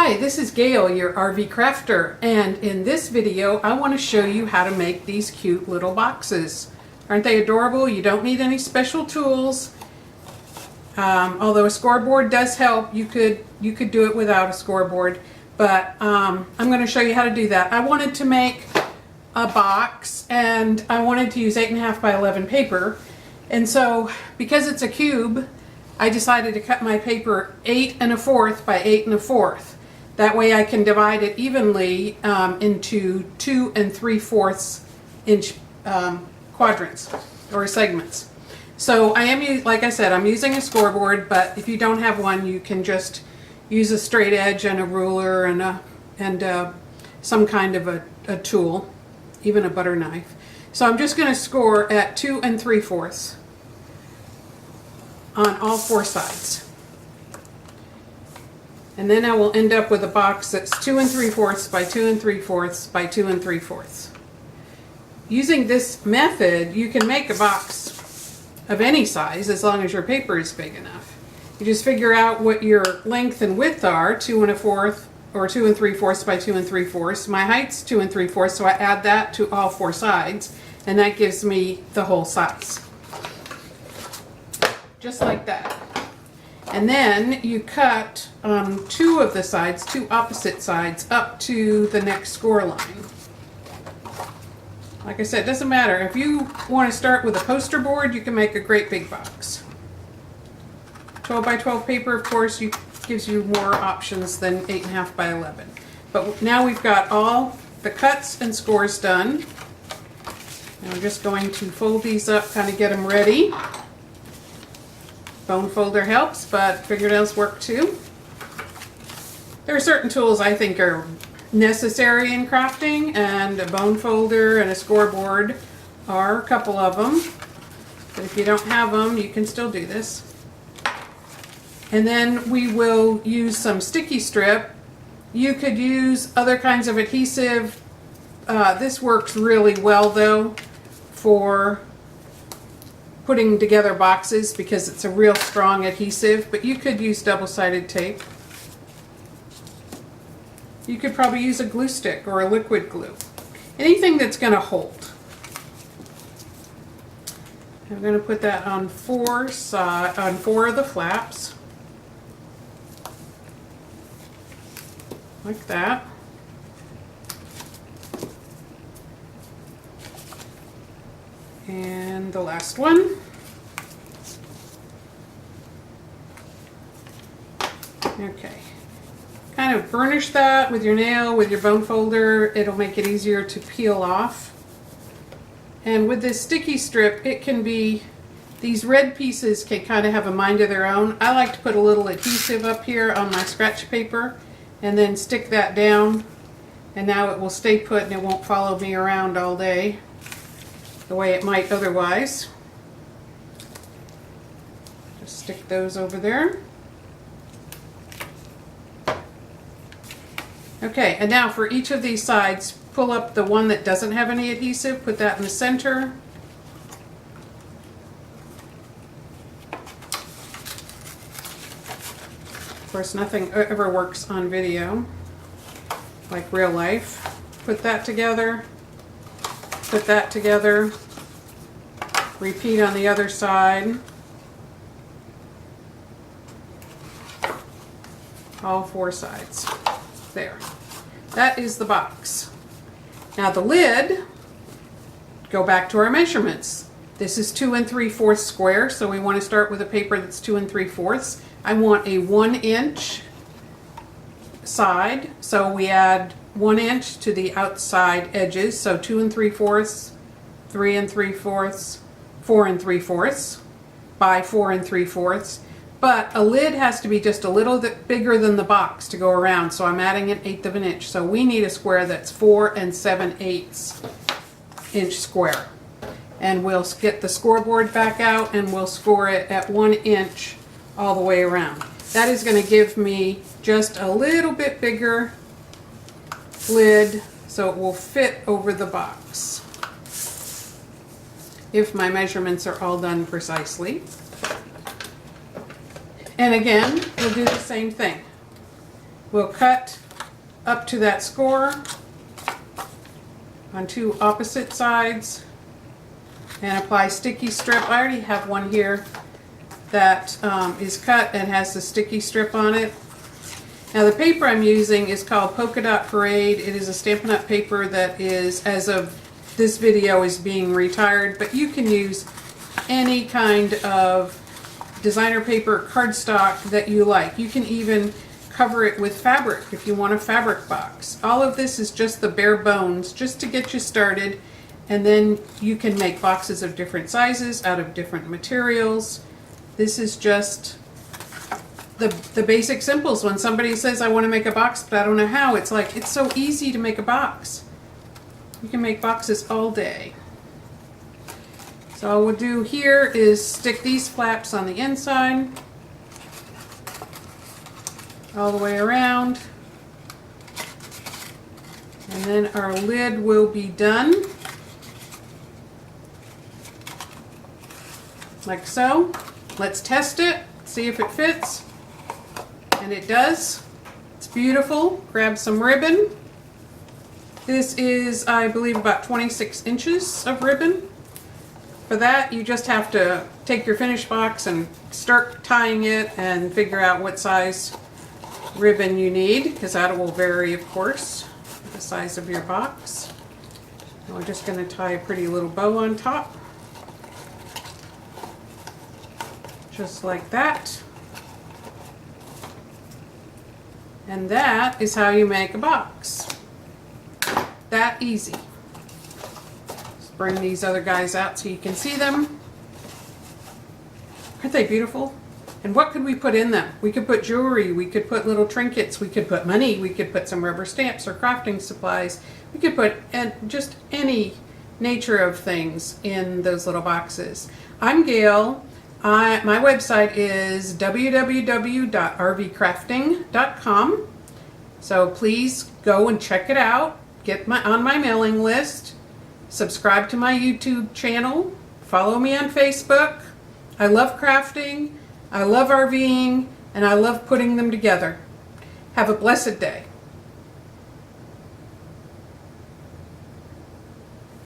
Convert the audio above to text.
Hi, this is Gail, your RV crafter, and in this video I want to show you how to make these cute little boxes. Aren't they adorable? You don't need any special tools. Although a scoreboard does help, you could do it without a scoreboard, but I'm going to show you how to do that. I wanted to make a box and I wanted to use 8.5 by 11 paper, and so because it's a cube, I decided to cut my paper 8 1/4 by 8 1/4. That way I can divide it evenly into 2 3/4 inch quadrants or segments. So I am, like I said, I'm using a scoreboard, but if you don't have one, you can just use a straight edge and a ruler and some kind of a tool, even a butter knife. So I'm just going to score at 2 3/4 on all 4 sides. And then I will end up with a box that's 2 3/4 by 2 3/4 by 2 3/4. Using this method, you can make a box of any size as long as your paper is big enough. You just figure out what your length and width are, 2 1/4 or 2 3/4 by 2 3/4. My height's 2 3/4, so I add that to all 4 sides, and that gives me the whole size. Just like that. And then you cut 2 of the sides, 2 opposite sides, up to the next score line. Like I said, it doesn't matter. If you want to start with a poster board, you can make a great big box. 12 by 12 paper, of course, gives you more options than 8.5 by 11. But now we've got all the cuts and scores done. And we're just going to fold these up, kind of get them ready. Bone folder helps, but fingernails work too. There are certain tools I think are necessary in crafting, and a bone folder and a scoreboard are a couple of them. But if you don't have them, you can still do this. And then we will use some sticky strip. You could use other kinds of adhesive. This works really well though for putting together boxes because it's a real strong adhesive, but you could use double-sided tape. You could probably use a glue stick or a liquid glue. Anything that's going to hold. I'm going to put that on 4 of the flaps. Like that. And the last one. Okay. Kind of burnish that with your nail, with your bone folder. It'll make it easier to peel off. And with this sticky strip, it can be, these red pieces can kind of have a mind of their own. I like to put a little adhesive up here on my scratch paper and then stick that down. And now it will stay put and it won't follow me around all day the way it might otherwise. Just stick those over there. Okay, and now for each of these sides, pull up the one that doesn't have any adhesive, put that in the center. Of course, nothing ever works on video like real life. Put that together. Put that together, repeat on the other side, all 4 sides. There. That is the box. Now the lid, go back to our measurements. This is 2 3/4 square, so we want to start with a paper that's 2 3/4. I want a 1 inch side, so we add 1 inch to the outside edges, so 2 3/4, 3 3/4, 4 3/4 by 4 3/4. But a lid has to be just a little bit bigger than the box to go around, so I'm adding 1/8 of an inch. So we need a square that's 4 7/8 inch square. And we'll get the scoreboard back out and we'll score it at 1 inch all the way around. That is going to give me just a little bit bigger lid so it will fit over the box if my measurements are all done precisely. And again, we'll do the same thing. We'll cut up to that score on two opposite sides and apply sticky strip. I already have one here that is cut and has the sticky strip on it. Now the paper I'm using is called Polka Dot Parade. It is a Stampin' Up! Paper that is, as of this video, is being retired, but you can use any kind of designer paper, cardstock that you like. You can even cover it with fabric if you want a fabric box. All of this is just the bare bones, just to get you started, and then you can make boxes of different sizes out of different materials. This is just the basic simples. When somebody says, I want to make a box but I don't know how, it's like, it's so easy to make a box. You can make boxes all day. So all we'll do here is stick these flaps on the inside all the way around, and then our lid will be done like so. Let's test it, see if it fits, and it does. It's beautiful. Grab some ribbon. This is, I believe, about 26 inches of ribbon. For that, you just have to take your finished box and start tying it and figure out what size ribbon you need, because that will vary, of course, the size of your box. And we're just going to tie a pretty little bow on top, just like that. And that is how you make a box. That easy. Just bring these other guys out so you can see them. Aren't they beautiful? And what could we put in them? We could put jewelry, we could put little trinkets, we could put money, we could put some rubber stamps or crafting supplies. We could put just any nature of things in those little boxes. I'm Gail. My website is www.rvcrafting.com. So please go and check it out. Get on my mailing list. Subscribe to my YouTube channel. Follow me on Facebook. I love crafting. I love RVing, and I love putting them together. Have a blessed day.